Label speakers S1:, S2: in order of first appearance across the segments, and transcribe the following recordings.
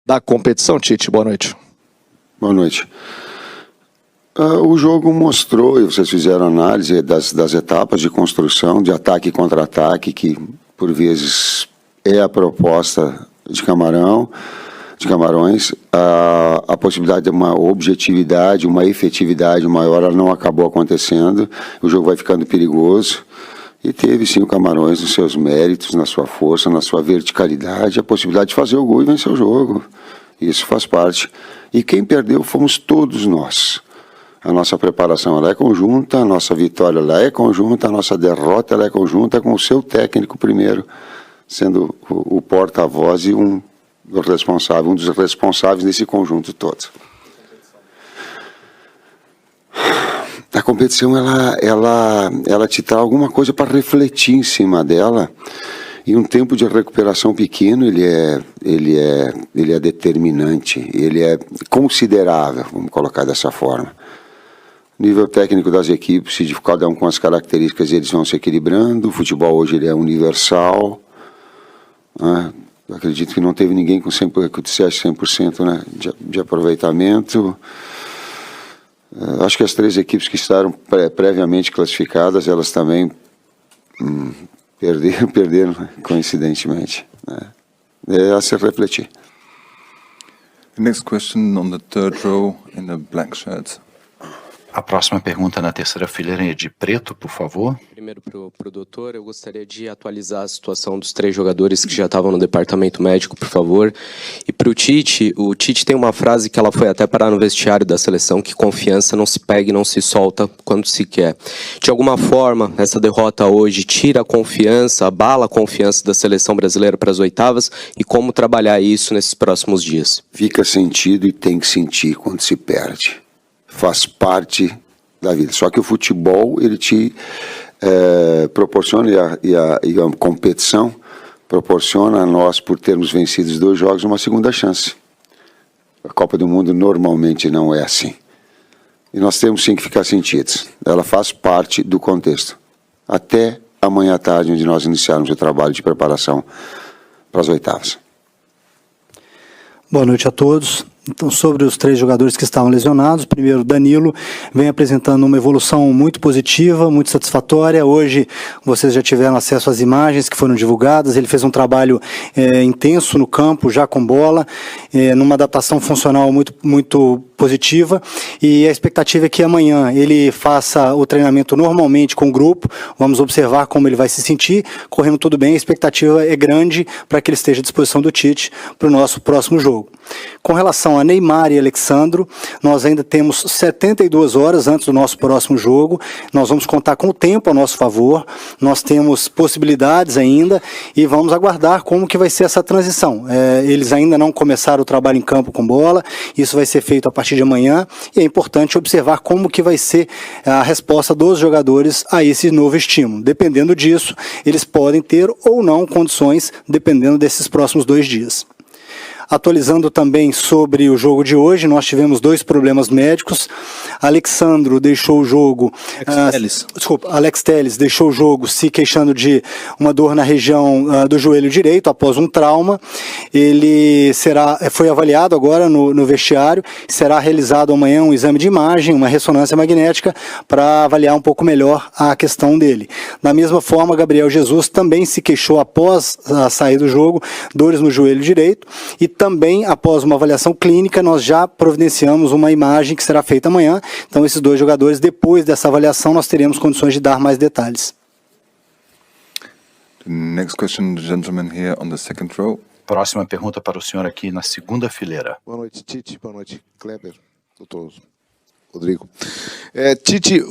S1: da competição, Tite? Boa noite.
S2: Boa noite. O jogo mostrou, e vocês fizeram análise das etapas de construção, de ataque e contra-ataque, que por vezes é a proposta de Camarões, a possibilidade de uma objetividade, uma efetividade maior, ela não acabou acontecendo, o jogo vai ficando perigoso, e teve sim o Camarões nos seus méritos, na sua força, na sua verticalidade, a possibilidade de fazer o gol e vencer o jogo, isso faz parte, e quem perdeu fomos todos nós. A nossa preparação ela é conjunta, a nossa vitória ela é conjunta, a nossa derrota ela é conjunta, com o seu técnico primeiro, sendo o porta-voz e um dos responsáveis nesse conjunto todo. A competição ela te traz alguma coisa para refletir em cima dela, e um tempo de recuperação pequeno ele é determinante, ele é considerável, vamos colocar dessa forma. Nível técnico das equipes, se de cada um com as características, eles vão se equilibrando. O futebol hoje ele é universal. Né? Eu acredito que não teve ninguém com 100%, né, de aproveitamento. Acho que as 3 equipes que estavam previamente classificadas, elas também perderam coincidentemente. Né? É a se refletir.
S3: Next question on the third row in the black shirts.
S4: A próxima pergunta na terceira fileira é de preto, por favor.
S5: Primeiro para o doutor, eu gostaria de atualizar a situação dos 3 jogadores que já estavam no departamento médico, por favor. E para o Tite tem uma frase que ela foi até parar no vestiário da seleção, que confiança não se pega e não se solta quando se quer. De alguma forma, essa derrota hoje tira a confiança, abala a confiança da seleção brasileira para as oitavas, e como trabalhar isso nesses próximos dias?
S2: Fica sentido e tem que sentir quando se perde. Faz parte da vida. Só que o futebol, ele te proporciona, e a competição proporciona a nós, por termos vencido os 2 jogos, uma segunda chance. A Copa do Mundo normalmente não é assim. E nós temos sim que ficar sentidos. Ela faz parte do contexto. Até amanhã à tarde, onde nós iniciarmos o trabalho de preparação para as oitavas.
S6: Boa noite a todos. Então, sobre os 3 jogadores que estavam lesionados, primeiro Danilo vem apresentando uma evolução muito positiva, muito satisfatória. Hoje vocês já tiveram acesso às imagens que foram divulgadas. Ele fez um trabalho intenso no campo, já com bola, numa adaptação funcional muito positiva, e a expectativa é que amanhã ele faça o treinamento normalmente com o grupo. Vamos observar como ele vai se sentir. Correndo tudo bem, a expectativa é grande para que ele esteja à disposição do Tite para o nosso próximo jogo. Com relação a Neymar e Alexandro, nós ainda temos 72 horas antes do nosso próximo jogo. Nós vamos contar com o tempo a nosso favor, nós temos possibilidades ainda, e vamos aguardar como que vai ser essa transição. Eles ainda não começaram o trabalho em campo com bola, isso vai ser feito a partir de amanhã, e é importante observar como que vai ser a resposta dos jogadores a esse novo estímulo. Dependendo disso, eles podem ter ou não condições, dependendo desses próximos 2 dias. Atualizando também sobre o jogo de hoje, nós tivemos 2 problemas médicos. Alexandro deixou o jogo... Alex Telles deixou o jogo se queixando de uma dor na região do joelho direito após um trauma. Ele foi avaliado agora no vestiário. Será realizado amanhã um exame de imagem, uma ressonância magnética, para avaliar um pouco melhor a questão dele. Da mesma forma, Gabriel Jesus também se queixou após a saída do jogo, dores no joelho direito, e também, após uma avaliação clínica, nós já providenciamos uma imagem que será feita amanhã. Então, esses 2 jogadores, depois dessa avaliação, nós teremos condições de dar mais detalhes.
S3: Next question, the gentleman here on the second row.
S4: Próxima pergunta para o senhor aqui na segunda fileira.
S7: Boa noite, Tite. Boa noite, Kleber. Doutor Rodrigo. Tite,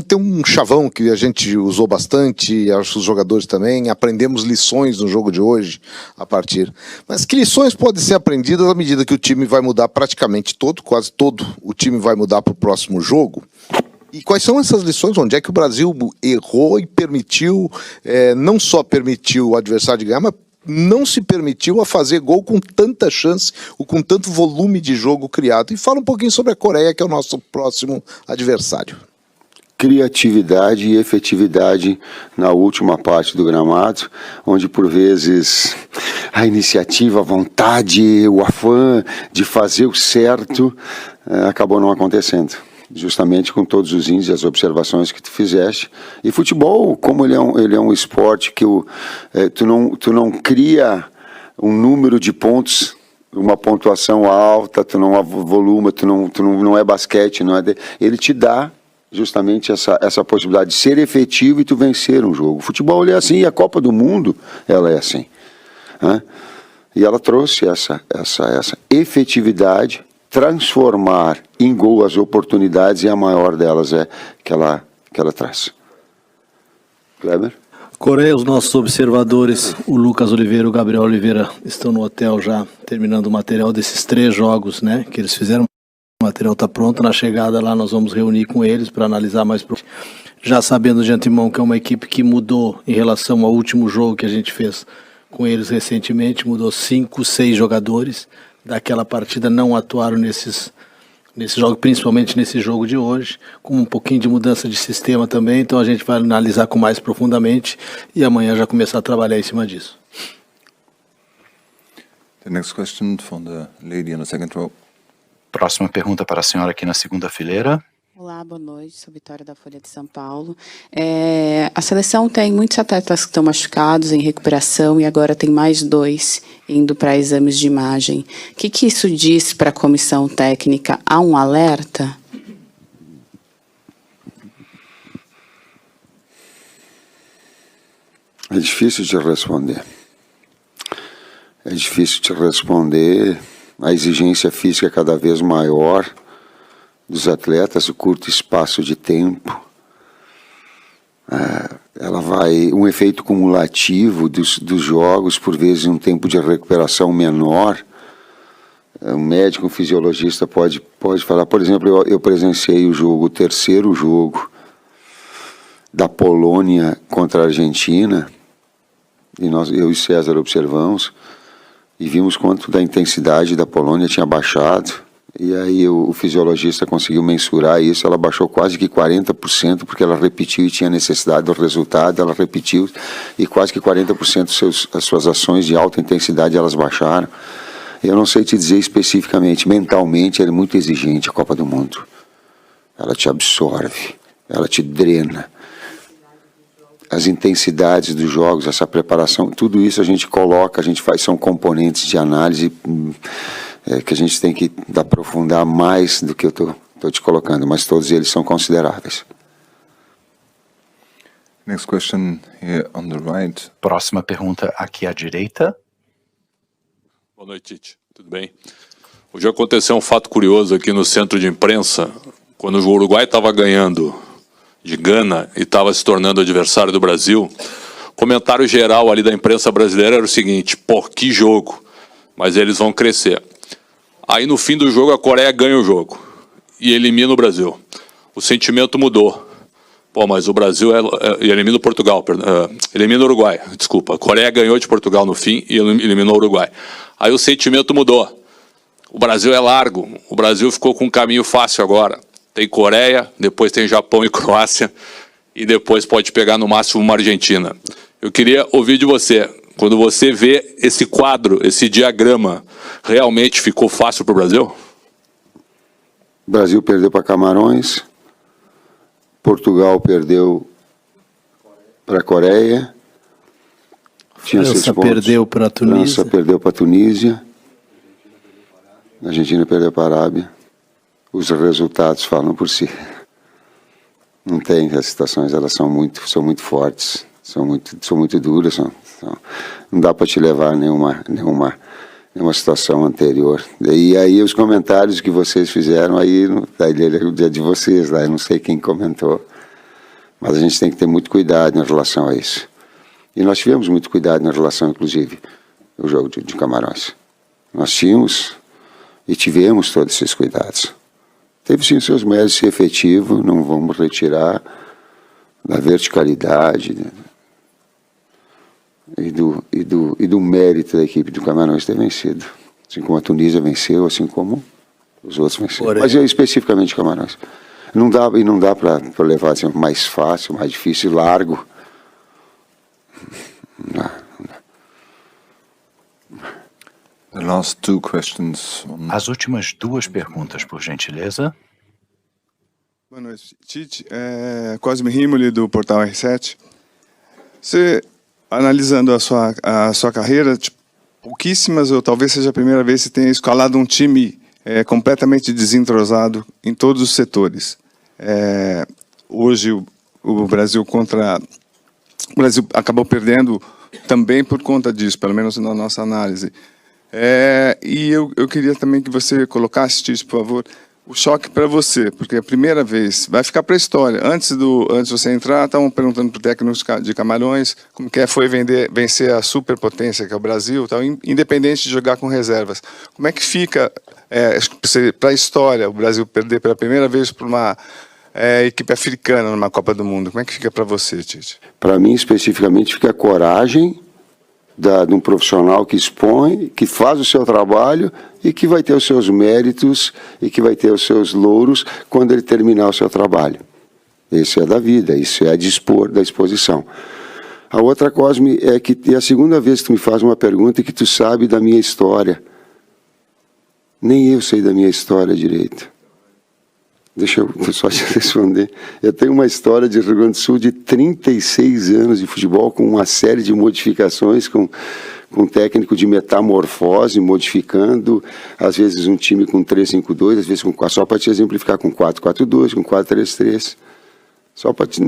S7: tem um chavão que a gente usou bastante, acho que os jogadores também, aprendemos lições no jogo de hoje a partir. Mas que lições podem ser aprendidas à medida que o time vai mudar praticamente quase todo o time vai mudar para o próximo jogo? E quais são essas lições? Onde é que o Brasil errou e permitiu, não só permitiu o adversário de ganhar, mas não se permitiu a fazer gol com tanta chance, ou com tanto volume de jogo criado? E fala um pouquinho sobre a Coreia, que é o nosso próximo adversário.
S2: criatividade e efetividade na última parte do gramado, onde por vezes a iniciativa, a vontade, o afã de fazer o certo acabou não acontecendo. Justamente com todos os índices e as observações que tu fizeste. E futebol, como ele é um esporte que tu não cria um número de pontos, uma pontuação alta, tu não avoluma, tu não é basquete, ele te dá justamente essa possibilidade de ser efetivo e tu vencer um jogo. O futebol ele é assim, e a Copa do Mundo ela é assim. Né? E ela trouxe essa efetividade, transformar em gol as oportunidades, e a maior delas é que ela traz. Kleber?
S8: Coreia, os nossos observadores, o Lucas Oliveira e o Gabriel Oliveira, estão no hotel já terminando o material desses 3 jogos, né, que eles fizeram. O material está pronto, na chegada lá nós vamos reunir com eles para analisar mais já sabendo de antemão que é uma equipe que mudou em relação ao último jogo que a gente fez com eles recentemente, mudou 5, 6 jogadores daquela partida, não atuaram nesse jogo, principalmente nesse jogo de hoje, com um pouquinho de mudança de sistema também, então a gente vai analisar com mais profundamente e amanhã já começar a trabalhar em cima disso.
S3: The next question from the lady on the second row.
S4: Próxima pergunta para a senhora aqui na segunda fileira.
S9: Olá, boa noite, sou Vitória da Folha de São Paulo. A seleção tem muitos atletas que estão machucados, em recuperação, e agora tem mais 2 indo para exames de imagem. O que isso diz para a comissão técnica? Há um alerta?
S2: É difícil de responder. É difícil de responder. A exigência física é cada vez maior dos atletas, o curto espaço de tempo. Ela vai, um efeito cumulativo dos jogos, por vezes um tempo de recuperação menor. Um médico, um fisiologista pode falar, por exemplo, eu presenciei o terceiro jogo da Polônia contra a Argentina, e eu e César observamos, e vimos quanto da intensidade da Polônia tinha baixado, e aí o fisiologista conseguiu mensurar isso, ela baixou quase que 40%, porque ela repetiu e tinha necessidade do resultado, ela repetiu, e quase que 40% das suas ações de alta intensidade elas baixaram. Eu não sei te dizer especificamente, mentalmente ela é muito exigente, a Copa do Mundo. Ela te absorve, ela te drena. As intensidades dos jogos, essa preparação, tudo isso a gente coloca, a gente faz, são componentes de análise que a gente tem que aprofundar mais do que eu estou te colocando, mas todos eles são consideráveis.
S3: Next question here on the right.
S4: Próxima pergunta aqui à direita.
S10: Boa noite, Tite. Tudo bem? Hoje aconteceu um fato curioso aqui no centro de imprensa, quando o Uruguai estava ganhando de Gana e estava se tornando adversário do Brasil. O comentário geral ali da imprensa brasileira era o seguinte: pô, que jogo, mas eles vão crescer. Aí no fim do jogo a Coreia ganha o jogo e elimina o Brasil. O sentimento mudou. Pô, mas o Brasil elimina o Portugal, elimina o Uruguai, desculpa. A Coreia ganhou de Portugal no fim e eliminou o Uruguai. Aí o sentimento mudou. O Brasil é largo, o Brasil ficou com um caminho fácil agora. Tem Coreia, depois tem Japão e Croácia, e depois pode pegar no máximo uma Argentina. Eu queria ouvir de você, quando você vê esse quadro, esse diagrama, realmente ficou fácil para o Brasil?
S2: O Brasil perdeu para Camarões, Portugal perdeu para a Coreia,
S8: França perdeu para a Tunísia.
S2: França perdeu para a Tunísia, a Argentina perdeu para a Arábia. Os resultados falam por si. Não tem, as situações elas são muito fortes, são muito duras, não dá para te levar a nenhuma situação anterior. E aí os comentários que vocês fizeram aí, o dia de vocês lá, eu não sei quem comentou, mas a gente tem que ter muito cuidado em relação a isso. E nós tivemos muito cuidado em relação, inclusive, ao jogo de Camarões. Nós tínhamos e tivemos todos esses cuidados. Teve sim seus méritos, ser efetivo, não vamos retirar da verticalidade, né, e do mérito da equipe do Camarões ter vencido. Assim como a Tunísia venceu, assim como os outros venceram. Mas especificamente Camarões. Não dá para levar assim, mais fácil, mais difícil, largo. Não dá.
S3: The last two questions.
S4: As últimas duas perguntas, por gentileza.
S11: Boa noite, Tite. Cosme Rimoli, do Portal R7. Você, analisando a sua carreira, pouquíssimas, ou talvez seja a primeira vez que você tenha escalado um time completamente desentrosado em todos os setores. Hoje, o Brasil acabou perdendo também por conta disso, pelo menos na nossa análise. E eu queria também que você colocasse, Tite, por favor, o choque para você, porque a primeira vez vai ficar para a história. Antes de você entrar, estavam perguntando para o técnico de Camarões como que foi vencer a superpotência que é o Brasil, tal, independente de jogar com reservas. Como é que fica para a história o Brasil perder pela primeira vez para uma equipe africana numa Copa do Mundo? Como é que fica para você, Tite?
S2: Para mim, especificamente, fica a coragem de um profissional que expõe, que faz o seu trabalho e que vai ter os seus méritos e que vai ter os seus louros quando ele terminar o seu trabalho. Isso é da vida, isso é da exposição. A outra, Cosme, é que é a segunda vez que tu me faz uma pergunta e que tu sabe da minha história. Nem eu sei da minha história direito. Deixa eu só te responder. Eu tenho uma história de Rio Grande do Sul de 36 anos de futebol, com uma série de modificações, com um técnico de metamorfose, modificando, às vezes um time com 3-5-2, às vezes com 4, só para te exemplificar, com 4-4-2, com 4-3-3. Só para te...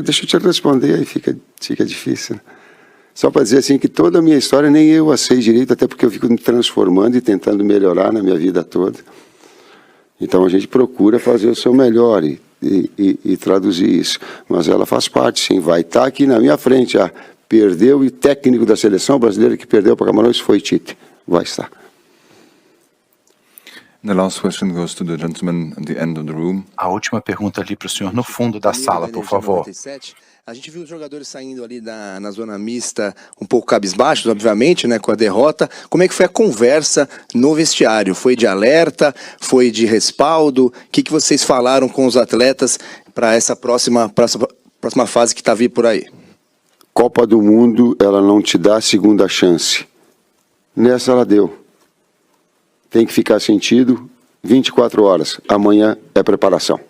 S2: deixa eu te responder, aí fica difícil. Só para dizer assim que toda a minha história nem eu a sei direito, até porque eu fico me transformando e tentando melhorar na minha vida toda. Então a gente procura fazer o seu melhor e traduzir isso. Mas ela faz parte, sim. Vai estar aqui na minha frente. Perdeu, e o técnico da seleção brasileira que perdeu para Camarões foi Tite. Vai estar.
S3: The last question goes to the gentleman at the end of the room.
S4: A última pergunta ali para o senhor no fundo da sala, por favor.
S12: A gente viu os jogadores saindo ali na zona mista, um pouco cabisbaixos, obviamente, né, com a derrota. Como é que foi a conversa no vestiário? Foi de alerta? Foi de respaldo? O que vocês falaram com os atletas para essa próxima fase que está vindo por aí?
S2: Copa do Mundo, ela não te dá segunda chance. Nessa ela deu. Tem que ficar sentido 24 horas. Amanhã é preparação.